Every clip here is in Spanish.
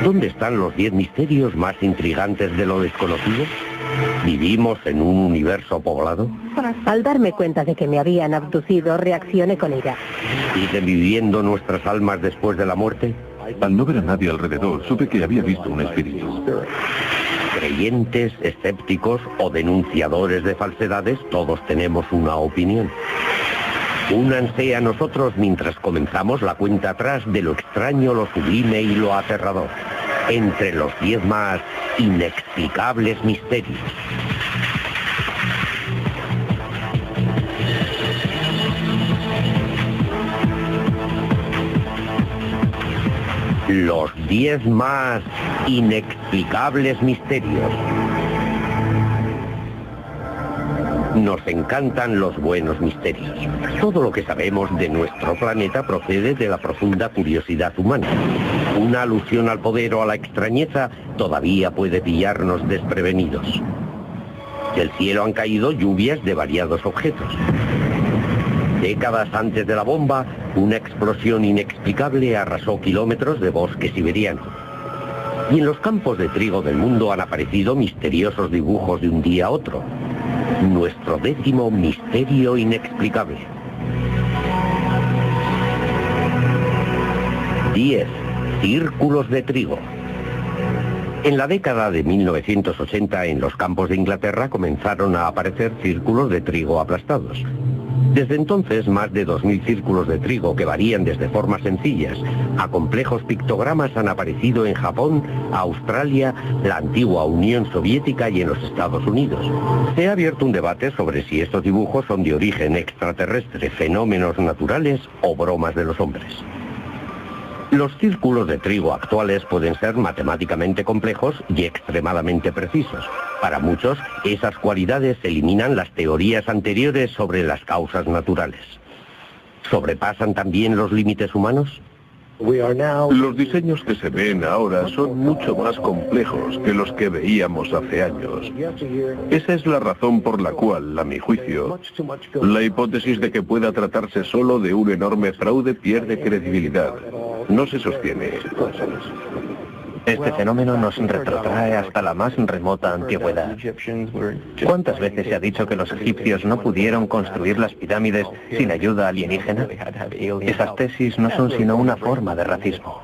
¿Dónde están los 10 misterios más intrigantes de lo desconocido? ¿Vivimos en un universo poblado? Al darme cuenta de que me habían abducido, reaccioné con ira. ¿Siguen viviendo nuestras almas después de la muerte? Al no ver a nadie alrededor, supe que había visto un espíritu. Creyentes, escépticos o denunciadores de falsedades, todos tenemos una opinión. Únanse a nosotros mientras comenzamos la cuenta atrás de lo extraño, lo sublime y lo aterrador. Entre los 10 más inexplicables misterios. Los 10 más inexplicables misterios. Nos encantan los buenos misterios. Todo lo que sabemos de nuestro planeta procede de la profunda curiosidad humana. Una alusión al poder o a la extrañeza todavía puede pillarnos desprevenidos. Del cielo han caído lluvias de variados objetos. Décadas antes de la bomba, una explosión inexplicable arrasó kilómetros de bosque siberiano. Y en los campos de trigo del mundo han aparecido misteriosos dibujos de un día a otro. Nuestro 10º misterio inexplicable. 10 círculos de trigo. En la década de 1980, en los campos de Inglaterra comenzaron a aparecer círculos de trigo aplastados. Desde entonces, más de 2000 círculos de trigo que varían desde formas sencillas a complejos pictogramas han aparecido en Japón, Australia, la antigua Unión Soviética y en los Estados Unidos. Se ha abierto un debate sobre si estos dibujos son de origen extraterrestre, fenómenos naturales o bromas de los hombres. Los círculos de trigo actuales pueden ser matemáticamente complejos y extremadamente precisos. Para muchos, esas cualidades eliminan las teorías anteriores sobre las causas naturales. ¿Sobrepasan también los límites humanos? Los diseños que se ven ahora son mucho más complejos que los que veíamos hace años. Esa es la razón por la cual, a mi juicio, la hipótesis de que pueda tratarse solo de un enorme fraude pierde credibilidad. No se sostiene. Este fenómeno nos retrotrae hasta la más remota antigüedad. ¿Cuántas veces se ha dicho que los egipcios no pudieron construir las pirámides sin ayuda alienígena? Esas tesis no son sino una forma de racismo.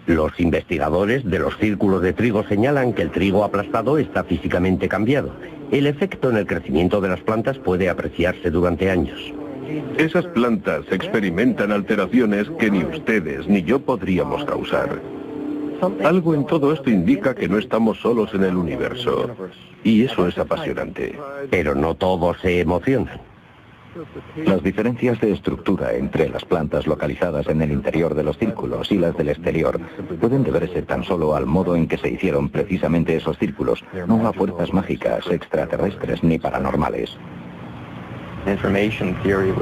Los investigadores de los círculos de trigo señalan que el trigo aplastado está físicamente cambiado. El efecto en el crecimiento de las plantas puede apreciarse durante años. Esas plantas experimentan alteraciones que ni ustedes ni yo podríamos causar. Algo en todo esto indica que no estamos solos en el universo. Y eso es apasionante. Pero no todos se emocionan. Las diferencias de estructura entre las plantas localizadas en el interior de los círculos y las del exterior pueden deberse tan solo al modo en que se hicieron precisamente esos círculos, no a fuerzas mágicas, extraterrestres ni paranormales.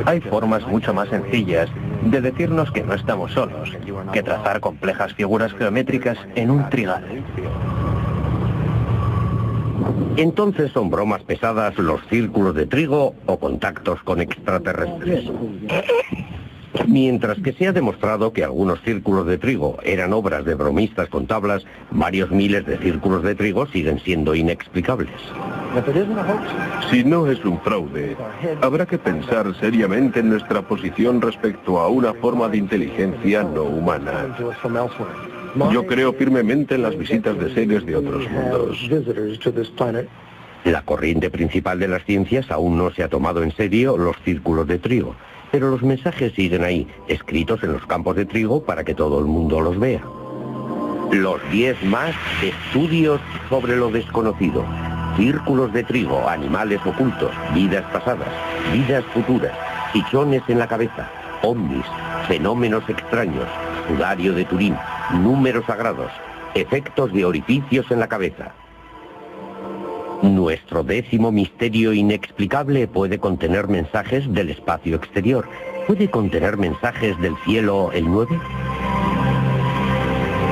Hay formas mucho más sencillas de decirnos que no estamos solos, que trazar complejas figuras geométricas en un trigal. Entonces, ¿son bromas pesadas los círculos de trigo o contactos con extraterrestres? Mientras que se ha demostrado que algunos círculos de trigo eran obras de bromistas con tablas, varios miles de círculos de trigo siguen siendo inexplicables. Si no es un fraude, habrá que pensar seriamente en nuestra posición respecto a una forma de inteligencia no humana. Yo creo firmemente en las visitas de seres de otros mundos. La corriente principal de las ciencias aún no se ha tomado en serio los círculos de trigo, pero los mensajes siguen ahí, escritos en los campos de trigo para que todo el mundo los vea. Los 10 más estudios sobre lo desconocido. Círculos de trigo, animales ocultos, vidas pasadas, vidas futuras, chichones en la cabeza, ovnis, fenómenos extraños, sudario de Turín, números sagrados, efectos de orificios en la cabeza. Nuestro 10º misterio inexplicable puede contener mensajes del espacio exterior. ¿Puede contener mensajes del cielo el 9?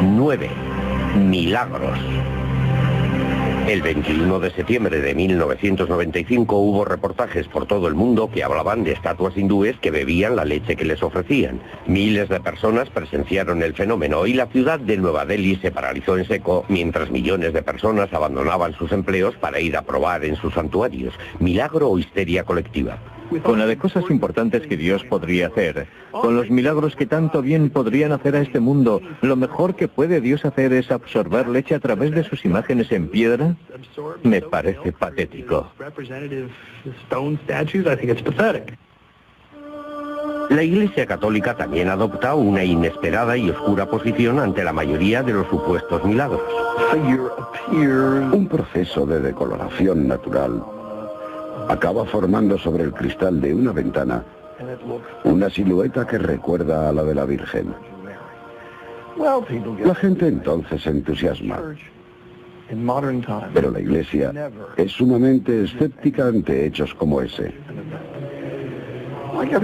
9. Milagros. El 21 de septiembre de 1995 hubo reportajes por todo el mundo que hablaban de estatuas hindúes que bebían la leche que les ofrecían. Miles de personas presenciaron el fenómeno y la ciudad de Nueva Delhi se paralizó en seco mientras millones de personas abandonaban sus empleos para ir a probar en sus santuarios. ¿Milagro o histeria colectiva? Con la de cosas importantes que Dios podría hacer, con los milagros que tanto bien podrían hacer a este mundo, ¿lo mejor que puede Dios hacer es absorber leche a través de sus imágenes en piedra? Me parece patético. La Iglesia Católica también adopta una inesperada y oscura posición ante la mayoría de los supuestos milagros. Un proceso de decoloración natural acaba formando sobre el cristal de una ventana una silueta que recuerda a la de la Virgen. La gente entonces se entusiasma, pero la Iglesia es sumamente escéptica ante hechos como ese.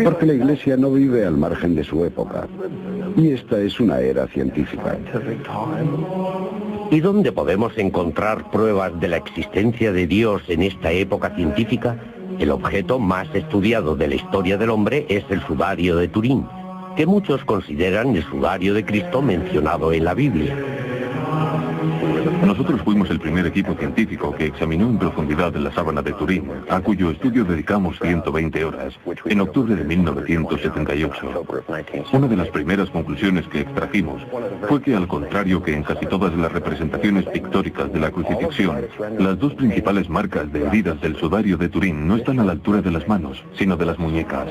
Porque la Iglesia no vive al margen de su época, y esta es una era científica. ¿Y dónde podemos encontrar pruebas de la existencia de Dios en esta época científica? El objeto más estudiado de la historia del hombre es el sudario de Turín, que muchos consideran el sudario de Cristo mencionado en la Biblia. Nosotros fuimos el primer equipo científico que examinó en profundidad la sábana de Turín, a cuyo estudio dedicamos 120 horas, en octubre de 1978. Una de las primeras conclusiones que extrajimos fue que, al contrario que en casi todas las representaciones pictóricas de la crucifixión, las dos principales marcas de heridas del sudario de Turín no están a la altura de las manos, sino de las muñecas.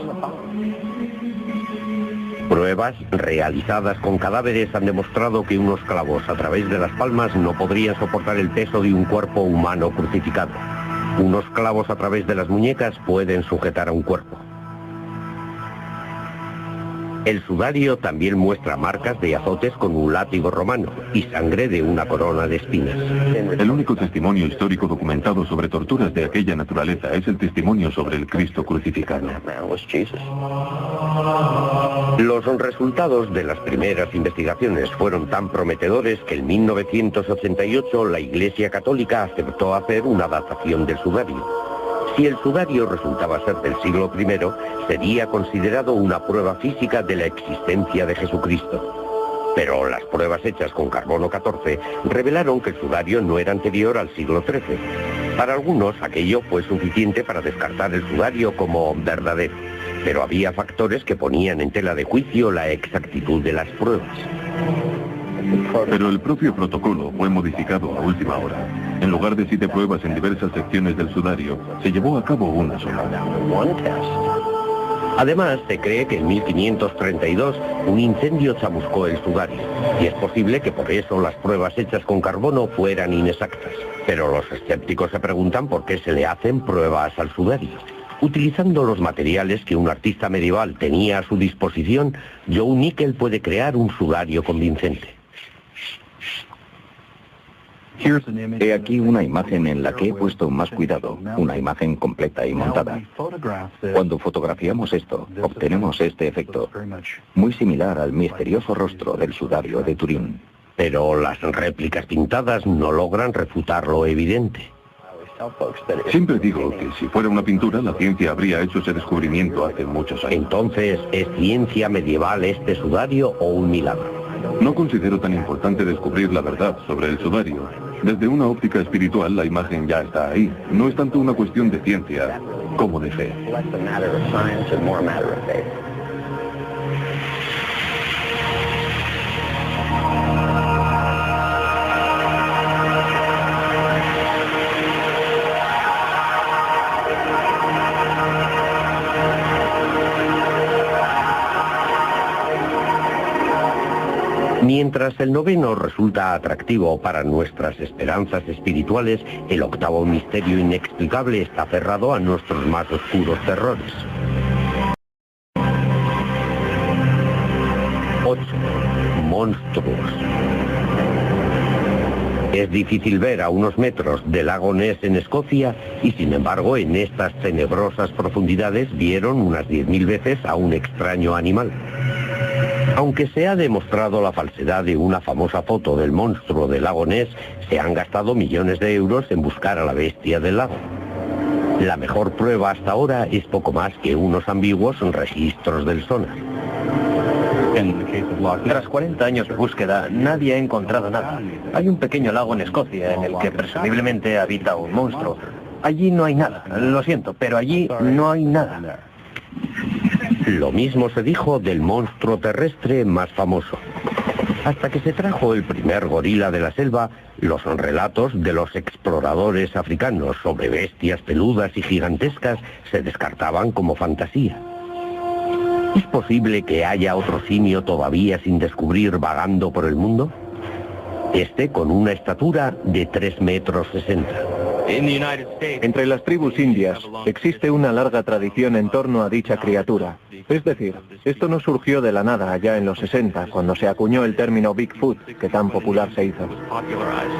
Pruebas realizadas con cadáveres han demostrado que unos clavos a través de las palmas no podrían soportar el peso de un cuerpo humano crucificado. Unos clavos a través de las muñecas pueden sujetar a un cuerpo. El sudario también muestra marcas de azotes con un látigo romano y sangre de una corona de espinas. El único testimonio histórico documentado sobre torturas de aquella naturaleza es el testimonio sobre el Cristo crucificado. Los resultados de las primeras investigaciones fueron tan prometedores que en 1988 la Iglesia Católica aceptó hacer una datación del sudario. Si el sudario resultaba ser del siglo I, sería considerado una prueba física de la existencia de Jesucristo. Pero las pruebas hechas con carbono 14 revelaron que el sudario no era anterior al siglo XIII. Para algunos, aquello fue suficiente para descartar el sudario como verdadero, pero había factores que ponían en tela de juicio la exactitud de las pruebas. Pero el propio protocolo fue modificado a última hora. En lugar de 7 pruebas en diversas secciones del sudario, se llevó a cabo una sola. Además, se cree que en 1532 un incendio chamuscó el sudario, y es posible que por eso las pruebas hechas con carbono fueran inexactas. Pero los escépticos se preguntan por qué se le hacen pruebas al sudario. Utilizando los materiales que un artista medieval tenía a su disposición, Joe Nickel puede crear un sudario convincente. He aquí una imagen en la que he puesto más cuidado, una imagen completa y montada. Cuando fotografiamos esto, obtenemos este efecto, muy similar al misterioso rostro del sudario de Turín. Pero las réplicas pintadas no logran refutar lo evidente. Siempre digo que si fuera una pintura, la ciencia habría hecho ese descubrimiento hace muchos años. Entonces, ¿es ciencia medieval este sudario o un milagro? No considero tan importante descubrir la verdad sobre el sudario. Desde una óptica espiritual, la imagen ya está ahí. No es tanto una cuestión de ciencia como de fe. Mientras el noveno resulta atractivo para nuestras esperanzas espirituales, el octavo misterio inexplicable está cerrado a nuestros más oscuros terrores. 8. Monstruos. Es difícil ver a unos metros del lago Ness en Escocia y sin embargo en estas tenebrosas profundidades vieron unas 10.000 veces a un extraño animal. Aunque se ha demostrado la falsedad de una famosa foto del monstruo del lago Ness, se han gastado millones de euros en buscar a la bestia del lago. La mejor prueba hasta ahora es poco más que unos ambiguos registros del sonar. Tras 40 años de búsqueda, nadie ha encontrado nada. Hay un pequeño lago en Escocia en el que presumiblemente habita un monstruo. Allí no hay nada, lo siento, pero allí no hay nada. Lo mismo se dijo del monstruo terrestre más famoso. Hasta que se trajo el primer gorila de la selva, los relatos de los exploradores africanos sobre bestias peludas y gigantescas se descartaban como fantasía. ¿Es posible que haya otro simio todavía sin descubrir vagando por el mundo? Este con una estatura de 3,60 metros. Entre las tribus indias existe una larga tradición en torno a dicha criatura. Es decir, esto no surgió de la nada allá en los 60, cuando se acuñó el término Bigfoot, que tan popular se hizo.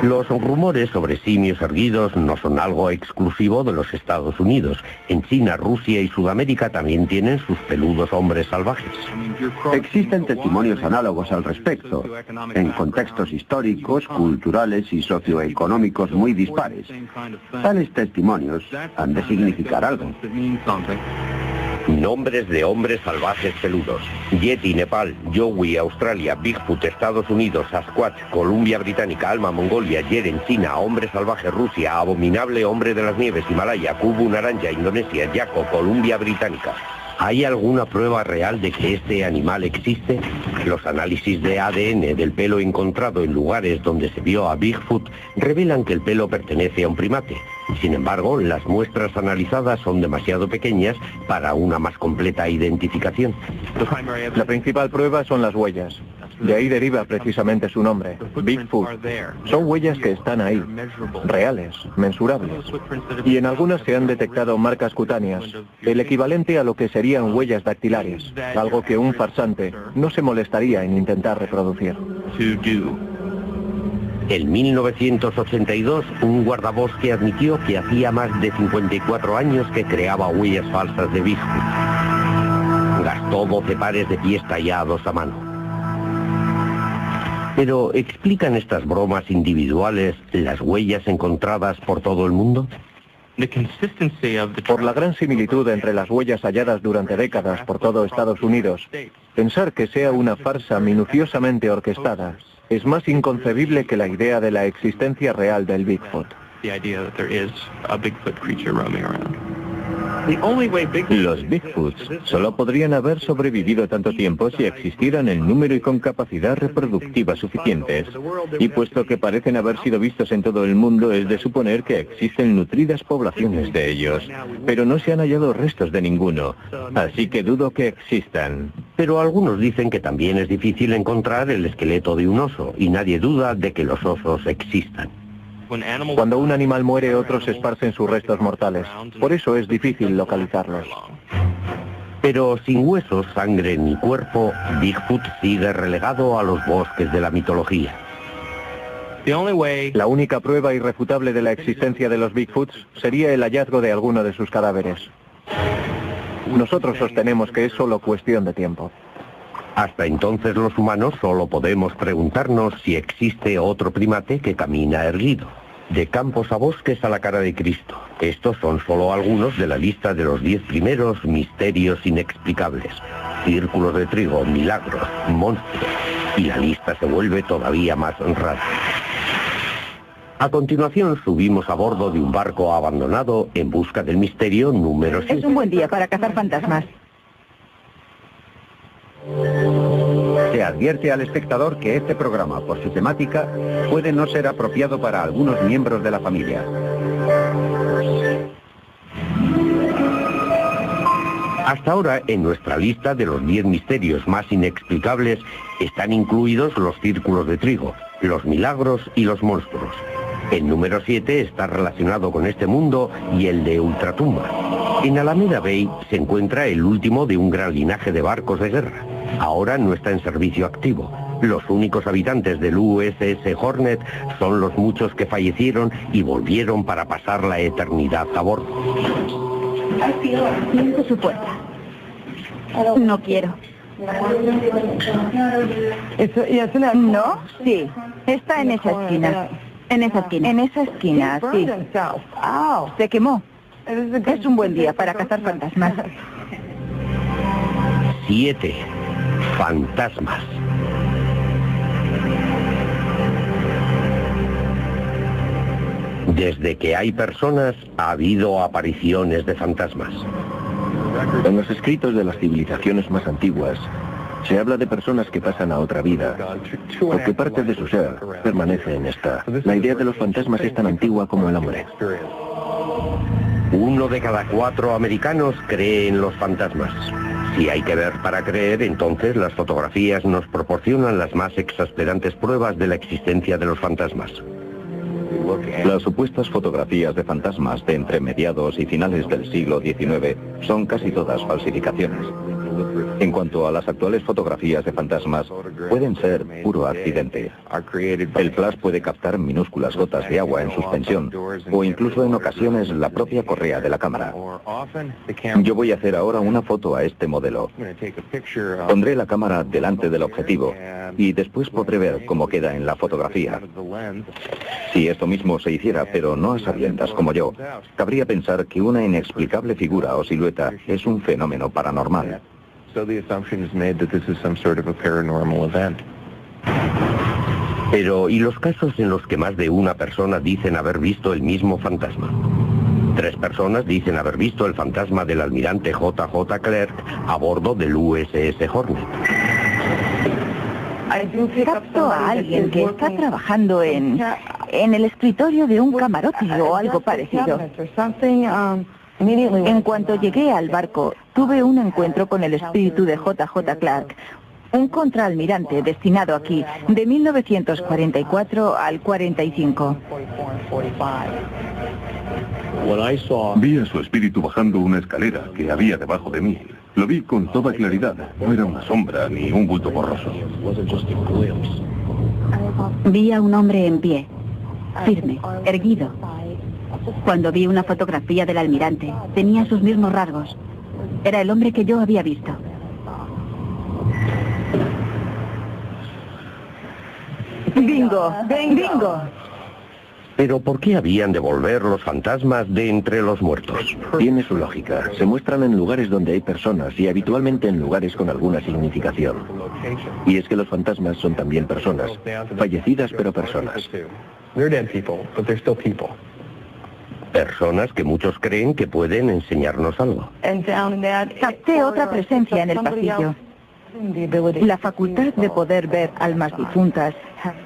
Los rumores sobre simios erguidos no son algo exclusivo de los Estados Unidos. En China, Rusia y Sudamérica también tienen sus peludos hombres salvajes. Existen testimonios análogos al respecto, en contextos históricos, culturales y socioeconómicos muy dispares. Tales testimonios han de significar algo. Nombres de hombres salvajes peludos: Yeti, Nepal; Yowie, Australia; Bigfoot, Estados Unidos; Sasquatch, Columbia Británica; Alma, Mongolia; Yeren, China; hombre salvaje, Rusia; abominable, hombre de las nieves, Himalaya; Kubu, naranja, Indonesia; Yaco, Columbia Británica. ¿Hay alguna prueba real de que este animal existe? Los análisis de ADN del pelo encontrado en lugares donde se vio a Bigfoot revelan que el pelo pertenece a un primate. Sin embargo, las muestras analizadas son demasiado pequeñas para una más completa identificación. La principal prueba son las huellas. De ahí deriva precisamente su nombre, Bigfoot. Son huellas que están ahí, reales, mensurables. Y en algunas se han detectado marcas cutáneas, el equivalente a lo que serían huellas dactilares, algo que un farsante no se molestaría en intentar reproducir. En 1982, un guardabosque admitió que hacía más de 54 años que creaba huellas falsas de Bigfoot. Gastó 12 pares de pies tallados a mano. Pero, ¿explican estas bromas individuales las huellas encontradas por todo el mundo? Por la gran similitud entre las huellas halladas durante décadas por todo Estados Unidos, pensar que sea una farsa minuciosamente orquestada es más inconcebible que la idea de la existencia real del Bigfoot. Los Bigfoots solo podrían haber sobrevivido tanto tiempo si existieran el número y con capacidad reproductiva suficientes. Y puesto que parecen haber sido vistos en todo el mundo, es de suponer que existen nutridas poblaciones de ellos. Pero no se han hallado restos de ninguno, así que dudo que existan. Pero algunos dicen que también es difícil encontrar el esqueleto de un oso, y nadie duda de que los osos existan. Cuando un animal muere, otros esparcen sus restos mortales. Por eso es difícil localizarlos. Pero sin huesos, sangre ni cuerpo, Bigfoot sigue relegado a los bosques de la mitología. La única prueba irrefutable de la existencia de los Bigfoots sería el hallazgo de alguno de sus cadáveres. Nosotros sostenemos que es solo cuestión de tiempo. Hasta entonces los humanos solo podemos preguntarnos si existe otro primate que camina erguido. De campos a bosques a la cara de Cristo. Estos son solo algunos de la lista de los 10 primeros misterios inexplicables. Círculos de trigo, milagros, monstruos. Y la lista se vuelve todavía más rara. A continuación subimos a bordo de un barco abandonado en busca del misterio número 7. Es un buen día para cazar fantasmas. Se advierte al espectador que este programa, por su temática, puede no ser apropiado para algunos miembros de la familia. Hasta ahora, en nuestra lista de los 10 misterios más inexplicables, están incluidos los círculos de trigo, los milagros y los monstruos. El número 7 está relacionado con este mundo y el de Ultratumba. En Alameda Bay se encuentra el último de un gran linaje de barcos de guerra. Ahora no está en servicio activo. Los únicos habitantes del USS Hornet son los muchos que fallecieron y volvieron para pasar la eternidad a bordo. Siento su puerta. No quiero. No, sí. Está en esa esquina. En esa esquina. En esa esquina, sí. Se quemó. Es un buen día para cazar fantasmas. 7. Fantasmas. Desde que hay personas, ha habido apariciones de fantasmas. En los escritos de las civilizaciones más antiguas, se habla de personas que pasan a otra vida, porque parte de su ser permanece en esta. La idea de los fantasmas es tan antigua como el hombre. 1 de cada 4 americanos cree en los fantasmas. Si hay que ver para creer, entonces las fotografías nos proporcionan las más exasperantes pruebas de la existencia de los fantasmas. Las supuestas fotografías de fantasmas de entre mediados y finales del siglo XIX son casi todas falsificaciones. En cuanto a las actuales fotografías de fantasmas, pueden ser puro accidente. El flash puede captar minúsculas gotas de agua en suspensión, o incluso en ocasiones la propia correa de la cámara. Yo voy a hacer ahora una foto a este modelo. Pondré la cámara delante del objetivo, y después podré ver cómo queda en la fotografía. Si esto mismo se hiciera, pero no a sabiendas como yo, cabría pensar que una inexplicable figura o silueta es un fenómeno paranormal. Pero, ¿y los casos en los que más de una persona dicen haber visto el mismo fantasma? 3 personas dicen haber visto el fantasma del almirante J.J. Clark a bordo del USS Hornet. Capto a alguien que está trabajando en el escritorio de un camarote o algo parecido. En cuanto llegué al barco, tuve un encuentro con el espíritu de J.J. Clark, un contraalmirante destinado aquí de 1944 al 45. Vi a su espíritu bajando una escalera que había debajo de mí. Lo vi con toda claridad. No era una sombra ni un bulto borroso. Vi a un hombre en pie, firme, erguido. Cuando vi una fotografía del almirante, tenía sus mismos rasgos. Era el hombre que yo había visto. ¡Bingo! ¡Bingo! Pero ¿por qué habían de volver los fantasmas de entre los muertos? Tiene su lógica. Se muestran en lugares donde hay personas y habitualmente en lugares con alguna significación. Y es que los fantasmas son también personas, fallecidas pero personas. Personas que muchos creen que pueden enseñarnos algo. Capté otra presencia en el pasillo. La facultad de poder ver almas difuntas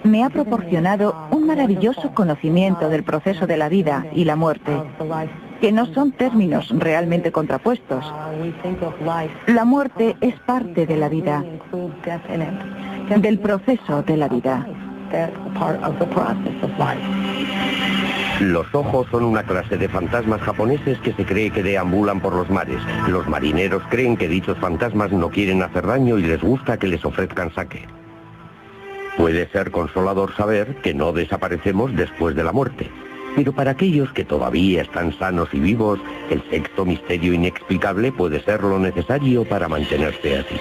me ha proporcionado un maravilloso conocimiento del proceso de la vida y la muerte, que no son términos realmente contrapuestos. La muerte es parte de la vida, del proceso de la vida. Los ojos son una clase de fantasmas japoneses que se cree que deambulan por los mares. Los marineros creen que dichos fantasmas no quieren hacer daño y les gusta que les ofrezcan sake. Puede ser consolador saber que no desaparecemos después de la muerte. Pero para aquellos que todavía están sanos y vivos, el sexto misterio inexplicable puede ser lo necesario para mantenerse así.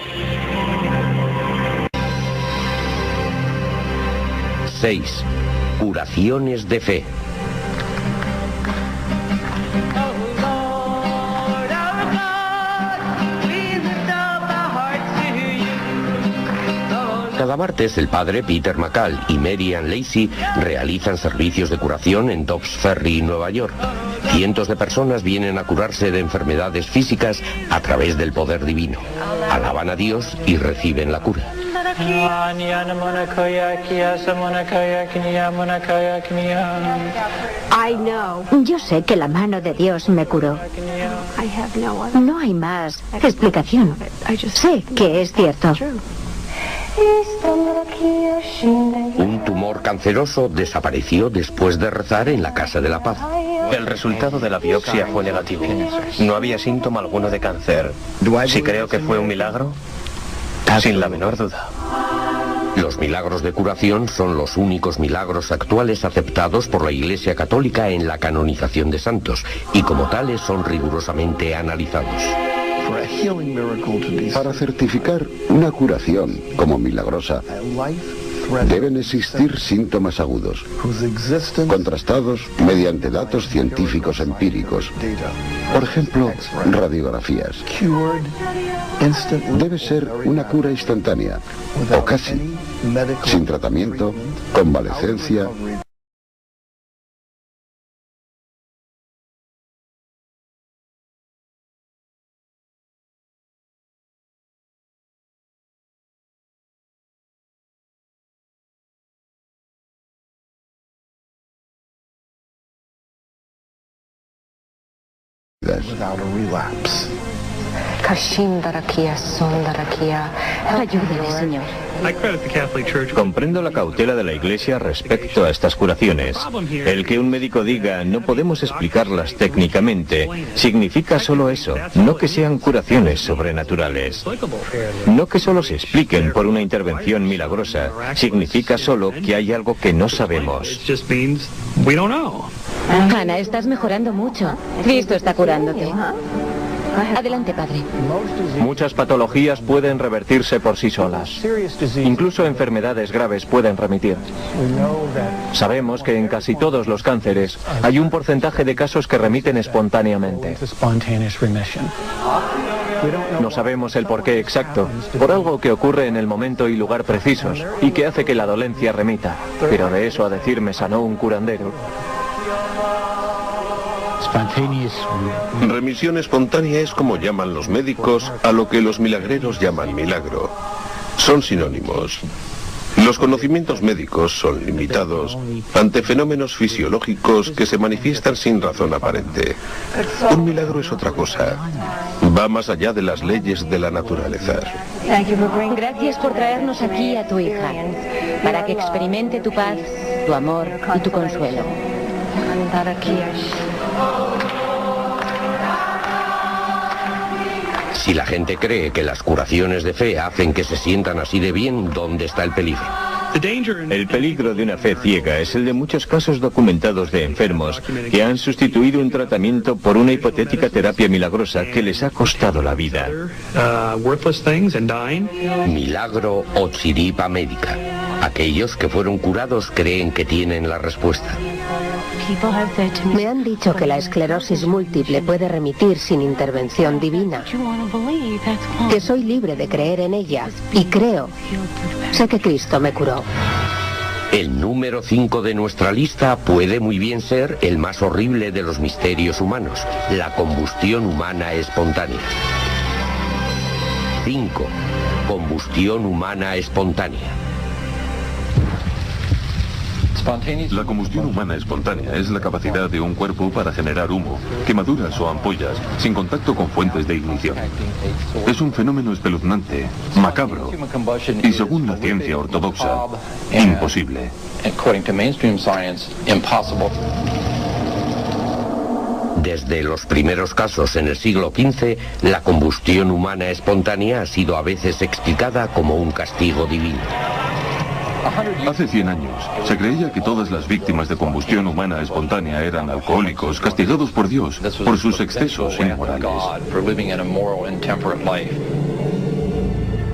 6. Curaciones de fe. Cada martes el padre Peter McCall y Mary Ann Lacey realizan servicios de curación en Dobbs Ferry, Nueva York. Cientos de personas vienen a curarse de enfermedades físicas a través del poder divino. Alaban a Dios y reciben la cura. Yo sé que la mano de Dios me curó. No hay más explicación. Sé que es cierto. Un tumor canceroso desapareció después de rezar en la Casa de la Paz. El resultado de la biopsia fue negativo. No había síntoma alguno de cáncer. Si creo que fue un milagro, sin la menor duda. Los milagros de curación son los únicos milagros actuales aceptados por la Iglesia Católica en la canonización de santos y como tales son rigurosamente analizados. Para certificar una curación como milagrosa, deben existir síntomas agudos, contrastados mediante datos científicos empíricos. Por ejemplo, radiografías. Debe ser una cura instantánea, o casi, sin tratamiento, convalecencia. Ayúdeme, Señor. Comprendo la cautela de la Iglesia respecto a estas curaciones. El que un médico diga no podemos explicarlas técnicamente significa solo eso, no que sean curaciones sobrenaturales. No que solo se expliquen por una intervención milagrosa, significa solo que hay algo que no sabemos. Ana, estás mejorando mucho. Cristo está curándote. Adelante, padre. Muchas patologías pueden revertirse por sí solas. Incluso enfermedades graves pueden remitir. Sabemos que en casi todos los cánceres hay un porcentaje de casos que remiten espontáneamente. No sabemos el porqué exacto, por algo que ocurre en el momento y lugar precisos, y que hace que la dolencia remita. Pero de eso a decir me sanó un curandero. Remisión espontánea es como llaman los médicos a lo que los milagreros llaman milagro. Son sinónimos. Los conocimientos médicos son limitados ante fenómenos fisiológicos que se manifiestan sin razón aparente. Un milagro es otra cosa. Va más allá de las leyes de la naturaleza. Gracias por traernos aquí a tu hija, para que experimente tu paz, tu amor y tu consuelo. Si la gente cree que las curaciones de fe hacen que se sientan así de bien, ¿dónde está el peligro? El peligro de una fe ciega es el de muchos casos documentados de enfermos que han sustituido un tratamiento por una hipotética terapia milagrosa que les ha costado la vida. Milagro o chiripa médica. Aquellos que fueron curados creen que tienen la respuesta. Me han dicho que la esclerosis múltiple puede remitir sin intervención divina, que soy libre de creer en ella, y creo. Sé que Cristo me curó. El número 5 de nuestra lista puede muy bien ser el más horrible de los misterios humanos, la combustión humana espontánea. 5. Combustión humana espontánea. La combustión humana espontánea es la capacidad de un cuerpo para generar humo, quemaduras o ampollas, sin contacto con fuentes de ignición. Es un fenómeno espeluznante, macabro, y según la ciencia ortodoxa, imposible. Desde los primeros casos en el siglo XV, la combustión humana espontánea ha sido a veces explicada como un castigo divino. Hace 100 años, se creía que todas las víctimas de combustión humana espontánea eran alcohólicos, castigados por Dios, por sus excesos inmorales.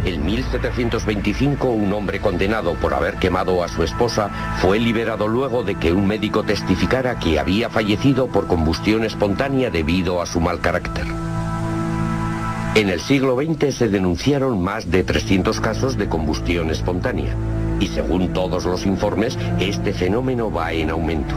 En 1725, un hombre condenado por haber quemado a su esposa fue liberado luego de que un médico testificara que había fallecido por combustión espontánea debido a su mal carácter. En el siglo XX se denunciaron más de 300 casos de combustión espontánea. Y según todos los informes, este fenómeno va en aumento.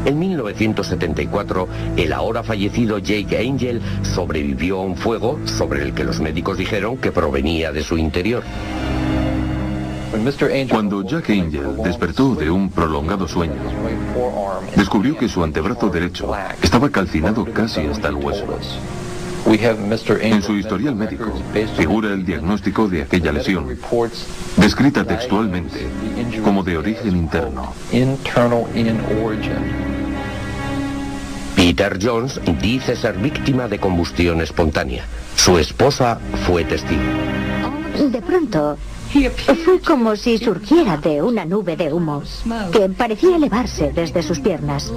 En 1974, el ahora fallecido Jake Angel sobrevivió a un fuego sobre el que los médicos dijeron que provenía de su interior. Cuando Jack Angel despertó de un prolongado sueño, descubrió que su antebrazo derecho estaba calcinado casi hasta el hueso. En su historial médico figura el diagnóstico de aquella lesión, descrita textualmente como de origen interno. Peter Jones dice ser víctima de combustión espontánea. Su esposa fue testigo. De pronto, fue como si surgiera de una nube de humo que parecía elevarse desde sus piernas.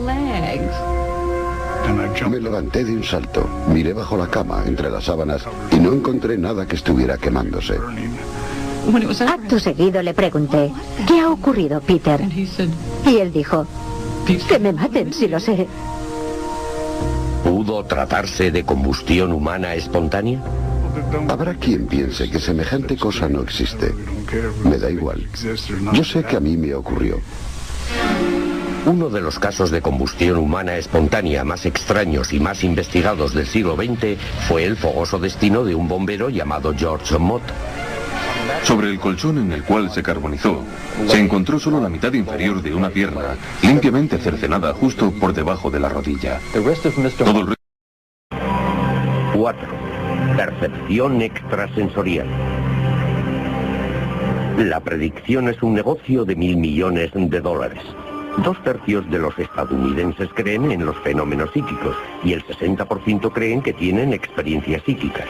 Me levanté de un salto, miré bajo la cama, entre las sábanas, y no encontré nada que estuviera quemándose. Acto seguido le pregunté, ¿qué ha ocurrido, Peter? Y él dijo, que me maten si lo sé. ¿Pudo tratarse de combustión humana espontánea? Habrá quien piense que semejante cosa no existe. Me da igual. Yo sé que a mí me ocurrió. Uno de los casos de combustión humana espontánea más extraños y más investigados del siglo XX fue el fogoso destino de un bombero llamado George Mott. Sobre el colchón en el cual se carbonizó, se encontró solo la mitad inferior de una pierna, limpiamente cercenada justo por debajo de la rodilla. Todo el 4. Percepción extrasensorial. La predicción es un negocio de $1.000 millones. 2/3 de los estadounidenses creen en los fenómenos psíquicos y el 60% creen que tienen experiencias psíquicas.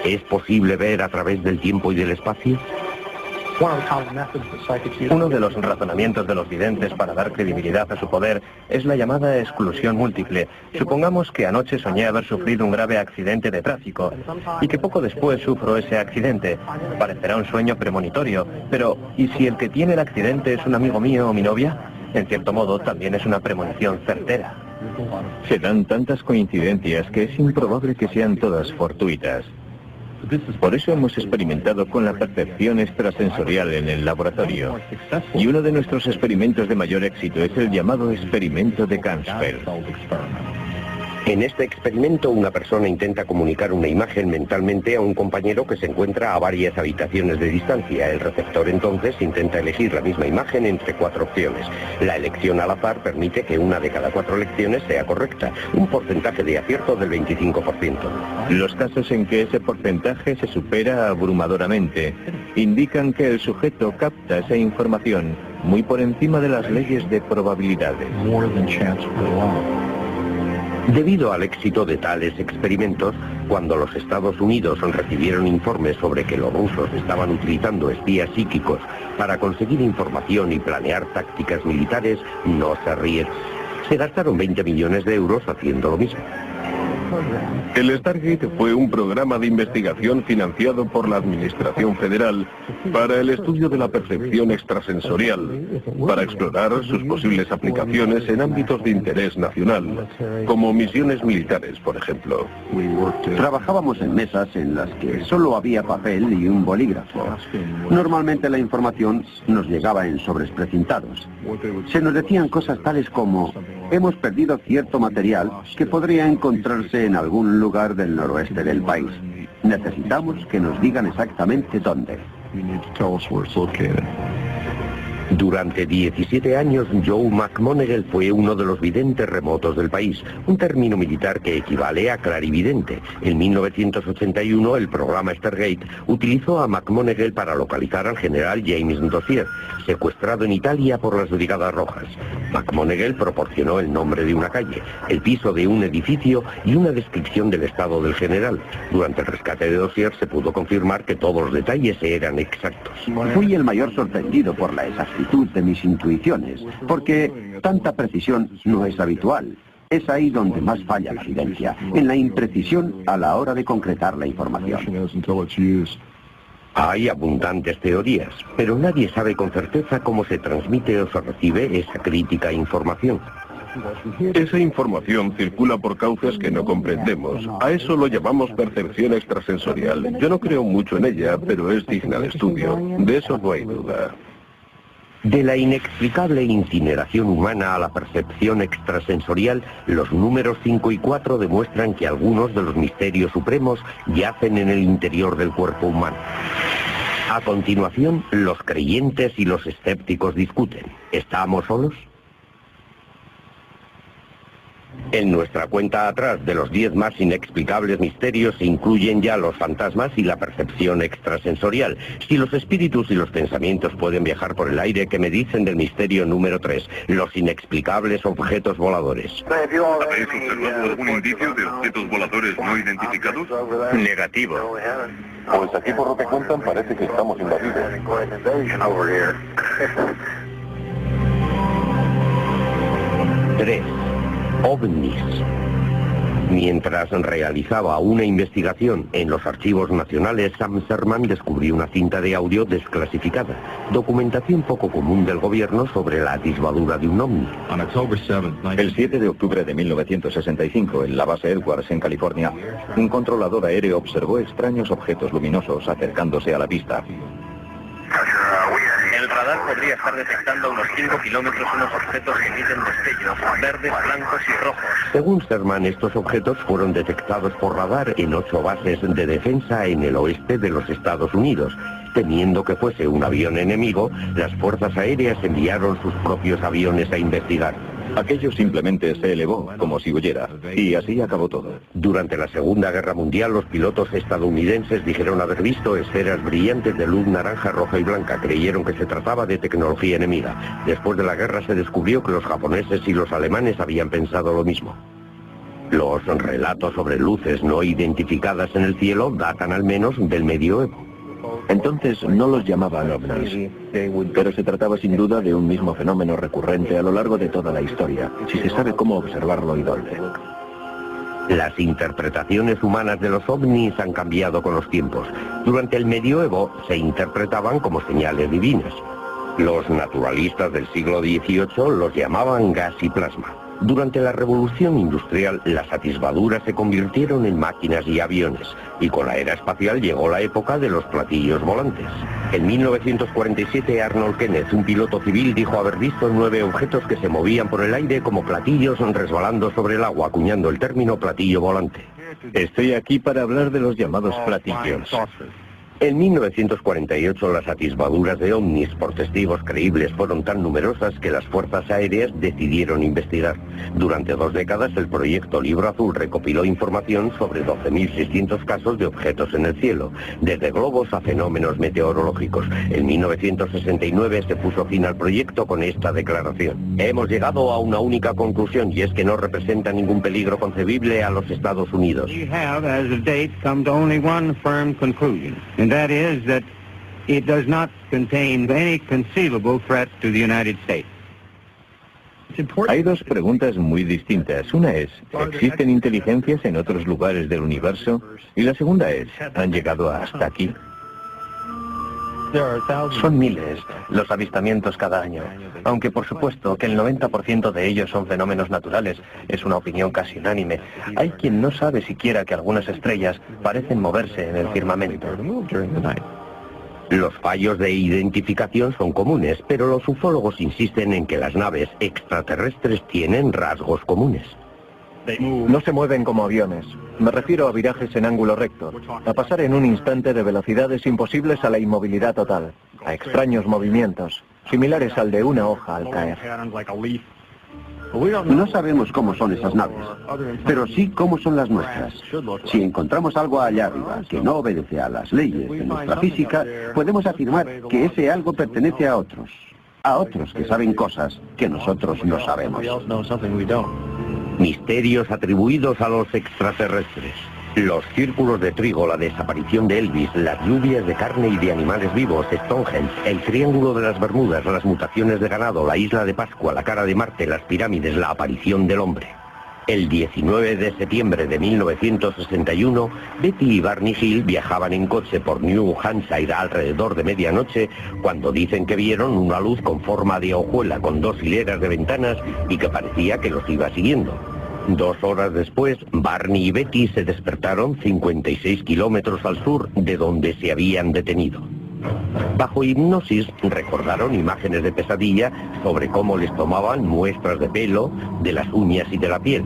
¿Es posible ver a través del tiempo y del espacio? Uno de los razonamientos de los videntes para dar credibilidad a su poder es la llamada exclusión múltiple. Supongamos que anoche soñé haber sufrido un grave accidente de tráfico y que poco después sufro ese accidente. Parecerá un sueño premonitorio, pero ¿y si el que tiene el accidente es un amigo mío o mi novia? En cierto modo, también es una premonición certera. Se dan tantas coincidencias que es improbable que sean todas fortuitas. Por eso hemos experimentado con la percepción extrasensorial en el laboratorio. Y uno de nuestros experimentos de mayor éxito es el llamado experimento de Ganzfeld. En este experimento, una persona intenta comunicar una imagen mentalmente a un compañero que se encuentra a varias habitaciones de distancia. El receptor entonces intenta elegir la misma imagen entre 4 opciones. La elección al azar permite que una de cada 4 elecciones sea correcta, un porcentaje de acierto del 25%. Los casos en que ese porcentaje se supera abrumadoramente indican que el sujeto capta esa información muy por encima de las leyes de probabilidades. Debido al éxito de tales experimentos, cuando los Estados Unidos recibieron informes sobre que los rusos estaban utilizando espías psíquicos para conseguir información y planear tácticas militares, no se rieron. Se gastaron 20 millones de euros haciendo lo mismo. El Stargate fue un programa de investigación financiado por la Administración Federal para el estudio de la percepción extrasensorial, para explorar sus posibles aplicaciones en ámbitos de interés nacional, como misiones militares, por ejemplo. Trabajábamos en mesas en las que solo había papel y un bolígrafo. Normalmente la información nos llegaba en sobres precintados. Se nos decían cosas tales como: hemos perdido cierto material que podría encontrarse en algún lugar del noroeste del país. Necesitamos que nos digan exactamente dónde. Durante 17 años, Joe McMoneagle fue uno de los videntes remotos del país, un término militar que equivale a clarividente. En 1981, el programa Stargate utilizó a McMoneagle para localizar al general James Dozier, secuestrado en Italia por las Brigadas Rojas. McMoneagle proporcionó el nombre de una calle, el piso de un edificio y una descripción del estado del general. Durante el rescate de Dozier se pudo confirmar que todos los detalles eran exactos. Fui el mayor sorprendido por la exactitud de mis intuiciones, porque tanta precisión no es habitual. Es ahí donde más falla la evidencia, en la imprecisión a la hora de concretar la información. Hay abundantes teorías, pero nadie sabe con certeza cómo se transmite o se recibe esa crítica información. Esa información circula por cauces que no comprendemos. A eso lo llamamos percepción extrasensorial. Yo no creo mucho en ella, pero es digna de estudio. De eso no hay duda. De la inexplicable incineración humana a la percepción extrasensorial, los números 5 y 4 demuestran que algunos de los misterios supremos yacen en el interior del cuerpo humano. A continuación, los creyentes y los escépticos discuten. ¿Estamos solos? En nuestra cuenta atrás de los 10 más inexplicables misterios se incluyen ya los fantasmas y la percepción extrasensorial. Si los espíritus y los pensamientos pueden viajar por el aire, ¿qué me dicen del misterio número 3? Los inexplicables objetos voladores. ¿Habéis observado algún indicio de objetos voladores no identificados? Negativo. Pues aquí por lo que cuentan parece que estamos invadidos. 3. OVNIs. Mientras realizaba una investigación en los archivos nacionales, Sam Sherman descubrió una cinta de audio desclasificada, documentación poco común del gobierno sobre la atisbadura de un ovni. El 7 de octubre de 1965, en la base Edwards, en California, un controlador aéreo observó extraños objetos luminosos acercándose a la pista. El radar podría estar detectando a unos 5 kilómetros unos objetos que emiten destellos verdes, blancos y rojos. Según Sherman, estos objetos fueron detectados por radar en 8 bases de defensa en el oeste de los Estados Unidos. Temiendo que fuese un avión enemigo, las fuerzas aéreas enviaron sus propios aviones a investigar. Aquello simplemente se elevó, como si huyera, y así acabó todo. Durante la Segunda Guerra Mundial, los pilotos estadounidenses dijeron haber visto esferas brillantes de luz naranja, roja y blanca. Creyeron que se trataba de tecnología enemiga. Después de la guerra se descubrió que los japoneses y los alemanes habían pensado lo mismo. Los relatos sobre luces no identificadas en el cielo datan al menos del medioevo. Entonces no los llamaban ovnis, pero se trataba sin duda de un mismo fenómeno recurrente a lo largo de toda la historia, si se sabe cómo observarlo y dónde. Las interpretaciones humanas de los ovnis han cambiado con los tiempos. Durante el medioevo se interpretaban como señales divinas. Los naturalistas del siglo XVIII los llamaban gas y plasma. Durante la Revolución Industrial, las atisbaduras se convirtieron en máquinas y aviones, y con la era espacial llegó la época de los platillos volantes. En 1947, Arnold Kenneth, un piloto civil, dijo haber visto 9 objetos que se movían por el aire como platillos resbalando sobre el agua, acuñando el término platillo volante. Estoy aquí para hablar de los llamados platillos. En 1948 las atisbaduras de ovnis por testigos creíbles fueron tan numerosas que las fuerzas aéreas decidieron investigar. Durante 2 décadas el proyecto Libro Azul recopiló información sobre 12.600 casos de objetos en el cielo, desde globos a fenómenos meteorológicos. En 1969 se puso fin al proyecto con esta declaración. Hemos llegado a una única conclusión, y es que no representa ningún peligro concebible a los Estados Unidos. And that is that it does not contain any conceivable threat to the United States. Hay 2 preguntas muy distintas. Una es, ¿existen inteligencias en otros lugares del universo? Y la segunda es, ¿han llegado hasta aquí? Son miles los avistamientos cada año, aunque por supuesto que el 90% de ellos son fenómenos naturales. Es una opinión casi unánime. Hay quien no sabe siquiera que algunas estrellas parecen moverse en el firmamento. Los fallos de identificación son comunes, pero los ufólogos insisten en que las naves extraterrestres tienen rasgos comunes. No se mueven como aviones. Me refiero a virajes en ángulo recto, a pasar en un instante de velocidades imposibles a la inmovilidad total, a extraños movimientos, similares al de una hoja al caer. No sabemos cómo son esas naves, pero sí cómo son las nuestras. Si encontramos algo allá arriba que no obedece a las leyes de nuestra física, podemos afirmar que ese algo pertenece a otros que saben cosas que nosotros no sabemos. Misterios atribuidos a los extraterrestres. Los círculos de trigo, la desaparición de Elvis, las lluvias de carne y de animales vivos, Stonehenge, el Triángulo de las Bermudas, las mutaciones de ganado, la isla de Pascua, la cara de Marte, las pirámides, la aparición del hombre. El 19 de septiembre de 1961, Betty y Barney Hill viajaban en coche por New Hampshire alrededor de medianoche cuando dicen que vieron una luz con forma de hojuela con 2 hileras de ventanas y que parecía que los iba siguiendo. 2 horas después, Barney y Betty se despertaron 56 kilómetros al sur de donde se habían detenido. Bajo hipnosis recordaron imágenes de pesadilla sobre cómo les tomaban muestras de pelo, de las uñas y de la piel,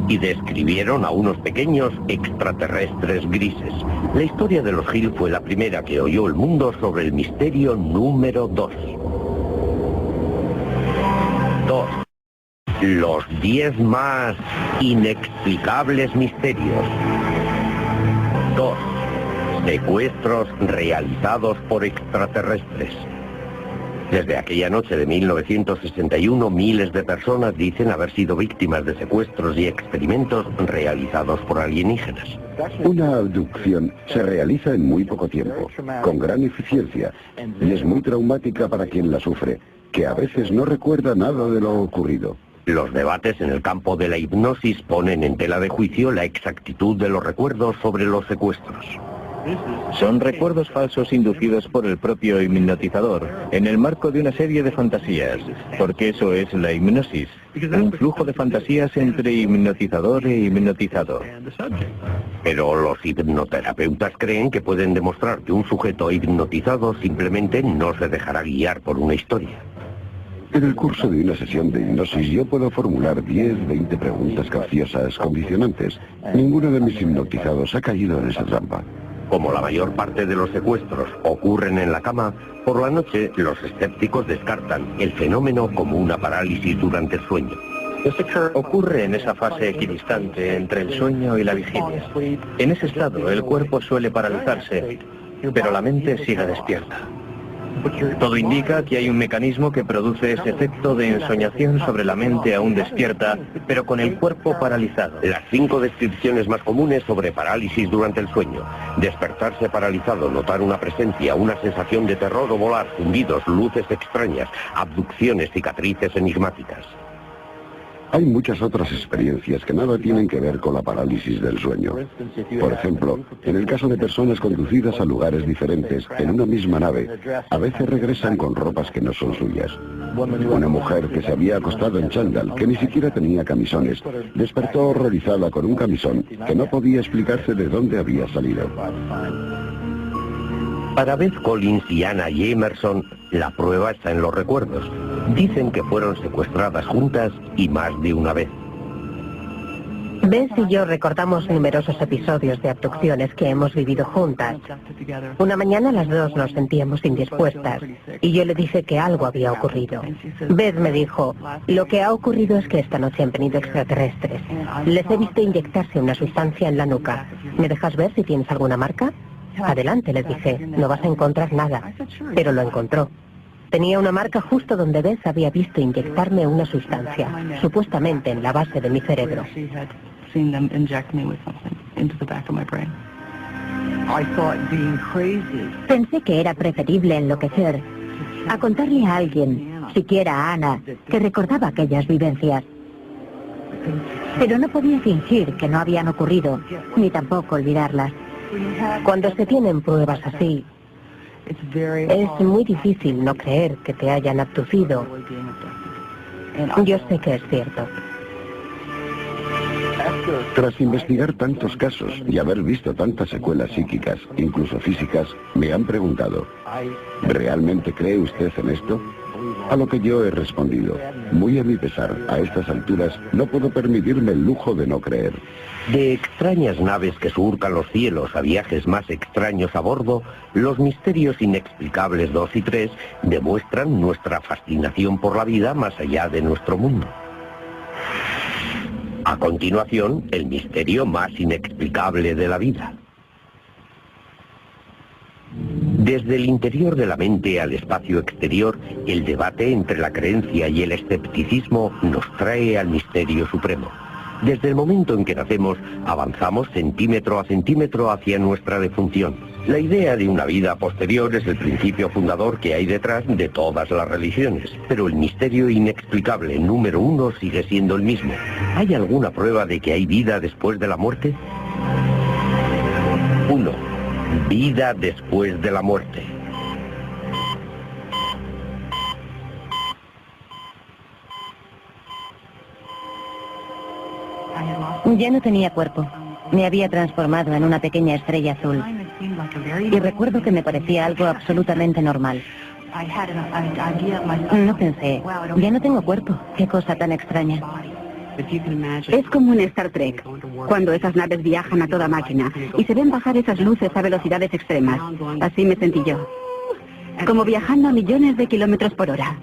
y describieron a unos pequeños extraterrestres grises. La historia de los Hill fue la primera que oyó el mundo sobre el misterio número 2. Los 10 más inexplicables misterios. 2. Secuestros realizados por extraterrestres. Desde aquella noche de 1961, miles de personas dicen haber sido víctimas de secuestros y experimentos realizados por alienígenas. Una abducción se realiza en muy poco tiempo, con gran eficiencia, y es muy traumática para quien la sufre, que a veces no recuerda nada de lo ocurrido. Los debates en el campo de la hipnosis ponen en tela de juicio la exactitud de los recuerdos sobre los secuestros. Son recuerdos falsos inducidos por el propio hipnotizador, en el marco de una serie de fantasías, porque eso es la hipnosis, un flujo de fantasías entre hipnotizador e hipnotizado. Pero los hipnoterapeutas creen que pueden demostrar que un sujeto hipnotizado simplemente no se dejará guiar por una historia. En el curso de una sesión de hipnosis yo puedo formular 10, 20 preguntas capciosas, condicionantes. Ninguno de mis hipnotizados ha caído en esa trampa. Como la mayor parte de los secuestros ocurren en la cama, por la noche los escépticos descartan el fenómeno como una parálisis durante el sueño. Ocurre en esa fase equidistante entre el sueño y la vigilia. En ese estado el cuerpo suele paralizarse, pero la mente sigue despierta. Todo indica que hay un mecanismo que produce ese efecto de ensoñación sobre la mente aún despierta, pero con el cuerpo paralizado. Las 5 descripciones más comunes sobre parálisis durante el sueño: despertarse paralizado, notar una presencia, una sensación de terror o volar, zumbidos, luces extrañas, abducciones, cicatrices enigmáticas. Hay muchas otras experiencias que nada tienen que ver con la parálisis del sueño. Por ejemplo, en el caso de personas conducidas a lugares diferentes en una misma nave, a veces regresan con ropas que no son suyas. Una mujer que se había acostado en chándal, que ni siquiera tenía camisones, despertó horrorizada con un camisón que no podía explicarse de dónde había salido. Para Beth Collins y Anna y Emerson, la prueba está en los recuerdos. Dicen que fueron secuestradas juntas y más de una vez. Beth y yo recordamos numerosos episodios de abducciones que hemos vivido juntas. Una mañana las dos nos sentíamos indispuestas y yo le dije que algo había ocurrido. Beth me dijo: lo que ha ocurrido es que esta noche han venido extraterrestres. Les he visto inyectarse una sustancia en la nuca. ¿Me dejas ver si tienes alguna marca? Adelante, le dije, no vas a encontrar nada. Pero lo encontró. Tenía una marca justo donde Beth había visto inyectarme una sustancia, supuestamente en la base de mi cerebro. Pensé que era preferible enloquecer a contarle a alguien, siquiera a Ana, que recordaba aquellas vivencias. Pero no podía fingir que no habían ocurrido, ni tampoco olvidarlas. Cuando se tienen pruebas así, es muy difícil no creer que te hayan abducido. Yo sé que es cierto. Tras investigar tantos casos y haber visto tantas secuelas psíquicas, incluso físicas, me han preguntado: ¿realmente cree usted en esto? A lo que yo he respondido: muy a mi pesar, a estas alturas no puedo permitirme el lujo de no creer. De extrañas naves que surcan los cielos a viajes más extraños a bordo, los misterios inexplicables 2 y 3 demuestran nuestra fascinación por la vida más allá de nuestro mundo. A continuación, el misterio más inexplicable de la vida. Desde el interior de la mente al espacio exterior, el debate entre la creencia y el escepticismo nos trae al misterio supremo. Desde el momento en que nacemos, avanzamos centímetro a centímetro hacia nuestra defunción. La idea de una vida posterior es el principio fundador que hay detrás de todas las religiones, pero el misterio inexplicable número 1 sigue siendo el mismo. ¿Hay alguna prueba de que hay vida después de la muerte? 1. Vida después de la muerte. Ya no tenía cuerpo. Me había transformado en una pequeña estrella azul. Y recuerdo que me parecía algo absolutamente normal. No pensé, ya no tengo cuerpo. Qué cosa tan extraña. Es como en Star Trek, cuando esas naves viajan a toda máquina y se ven bajar esas luces a velocidades extremas. Así me sentí yo. Como viajando a millones de kilómetros por hora.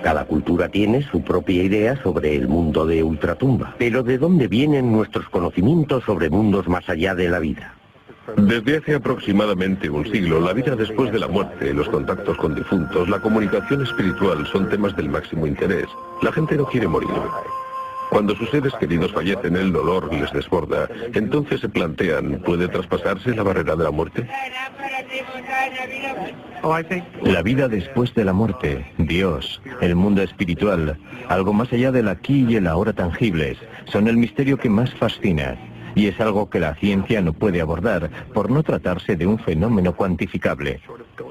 Cada cultura tiene su propia idea sobre el mundo de ultratumba. Pero ¿de dónde vienen nuestros conocimientos sobre mundos más allá de la vida? Desde hace aproximadamente un siglo, la vida después de la muerte, los contactos con difuntos, la comunicación espiritual son temas del máximo interés. La gente no quiere morir. Cuando sus seres queridos fallecen, el dolor les desborda. Entonces se plantean, ¿puede traspasarse la barrera de la muerte? La vida después de la muerte, Dios, el mundo espiritual, algo más allá del aquí y el ahora tangibles, son el misterio que más fascina. Y es algo que la ciencia no puede abordar, por no tratarse de un fenómeno cuantificable.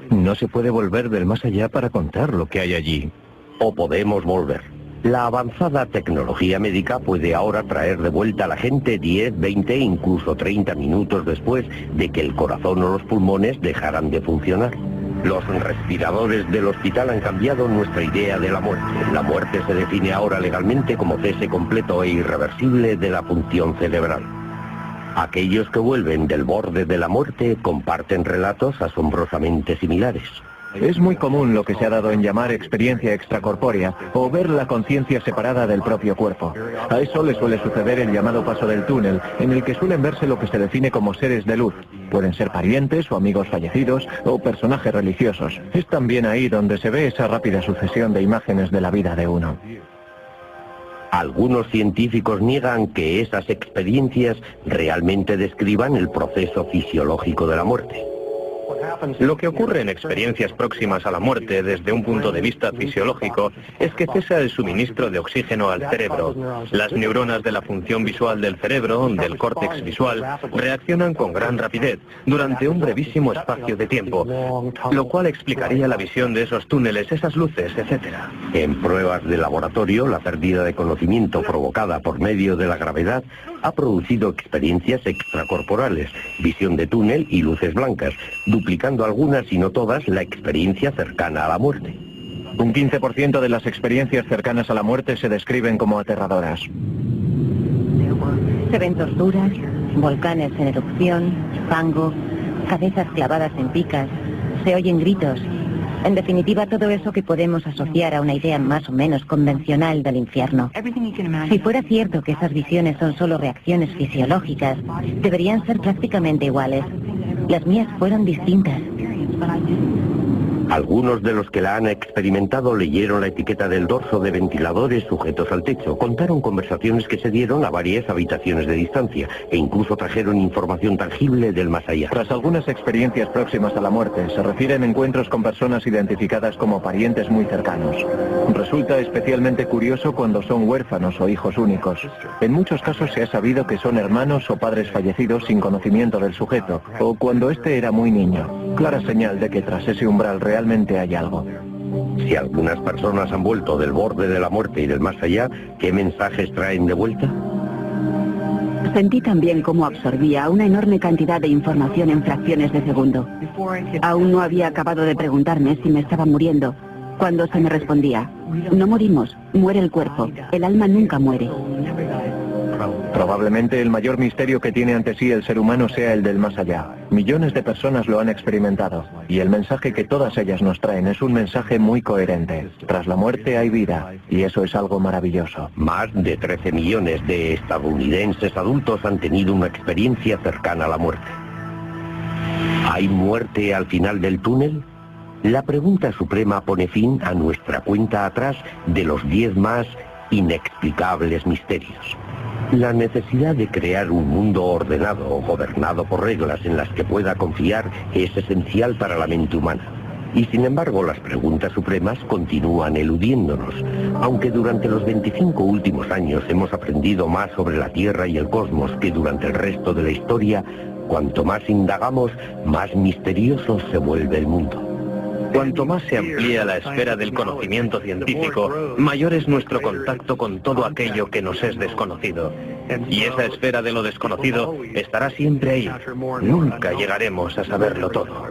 No se puede volver del más allá para contar lo que hay allí. O podemos volver. La avanzada tecnología médica puede ahora traer de vuelta a la gente 10, 20, incluso 30 minutos después de que el corazón o los pulmones dejaran de funcionar. Los respiradores del hospital han cambiado nuestra idea de la muerte. La muerte se define ahora legalmente como cese completo e irreversible de la función cerebral. Aquellos que vuelven del borde de la muerte comparten relatos asombrosamente similares. Es muy común lo que se ha dado en llamar experiencia extracorpórea o ver la conciencia separada del propio cuerpo. A eso le suele suceder el llamado paso del túnel, en el que suelen verse lo que se define como seres de luz. Pueden ser parientes o amigos fallecidos o personajes religiosos. Es también ahí donde se ve esa rápida sucesión de imágenes de la vida de uno. Algunos científicos niegan que esas experiencias realmente describan el proceso fisiológico de la muerte. Lo que ocurre en experiencias próximas a la muerte desde un punto de vista fisiológico es que cesa el suministro de oxígeno al cerebro. Las neuronas de la función visual del cerebro, del córtex visual, reaccionan con gran rapidez durante un brevísimo espacio de tiempo, lo cual explicaría la visión de esos túneles, esas luces, etc. En pruebas de laboratorio, la pérdida de conocimiento provocada por medio de la gravedad ha producido experiencias extracorporales, visión de túnel y luces blancas, duplicando algunas y no todas la experiencia cercana a la muerte. Un 15% de las experiencias cercanas a la muerte se describen como aterradoras. Se ven torturas, volcanes en erupción, fango, cabezas clavadas en picas, se oyen gritos. En definitiva, todo eso que podemos asociar a una idea más o menos convencional del infierno. Si fuera cierto que esas visiones son solo reacciones fisiológicas, deberían ser prácticamente iguales. Las mías fueron distintas. Algunos de los que la han experimentado leyeron la etiqueta del dorso de ventiladores sujetos al techo, contaron conversaciones que se dieron a varias habitaciones de distancia e incluso trajeron información tangible del más allá. Tras algunas experiencias próximas a la muerte, se refieren encuentros con personas identificadas como parientes muy cercanos. Resulta especialmente curioso cuando son huérfanos o hijos únicos. En muchos casos se ha sabido que son hermanos o padres fallecidos sin conocimiento del sujeto, o cuando éste era muy niño. Clara señal de que tras ese umbral realmente hay algo. Si algunas personas han vuelto del borde de la muerte y del más allá, ¿qué mensajes traen de vuelta? Sentí también cómo absorbía una enorme cantidad de información en fracciones de segundo. Aún no había acabado de preguntarme si me estaba muriendo, cuando se me respondía: no morimos, muere el cuerpo, el alma nunca muere. Probablemente el mayor misterio que tiene ante sí el ser humano sea el del más allá. Millones de personas lo han experimentado, y el mensaje que todas ellas nos traen es un mensaje muy coherente. Tras la muerte hay vida, y eso es algo maravilloso. Más de 13 millones de estadounidenses adultos han tenido una experiencia cercana a la muerte. ¿Hay muerte al final del túnel? La pregunta suprema pone fin a nuestra cuenta atrás de los 10 más inexplicables misterios. La necesidad de crear un mundo ordenado, gobernado por reglas en las que pueda confiar, es esencial para la mente humana. Y sin embargo, las preguntas supremas continúan eludiéndonos. Aunque durante los 25 últimos años hemos aprendido más sobre la Tierra y el cosmos que durante el resto de la historia, cuanto más indagamos, más misterioso se vuelve el mundo. Cuanto más se amplía la esfera del conocimiento científico, mayor es nuestro contacto con todo aquello que nos es desconocido. Y esa esfera de lo desconocido estará siempre ahí. Nunca llegaremos a saberlo todo.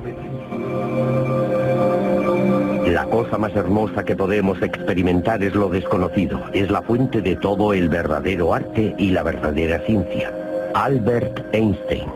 La cosa más hermosa que podemos experimentar es lo desconocido. Es la fuente de todo el verdadero arte y la verdadera ciencia. Albert Einstein.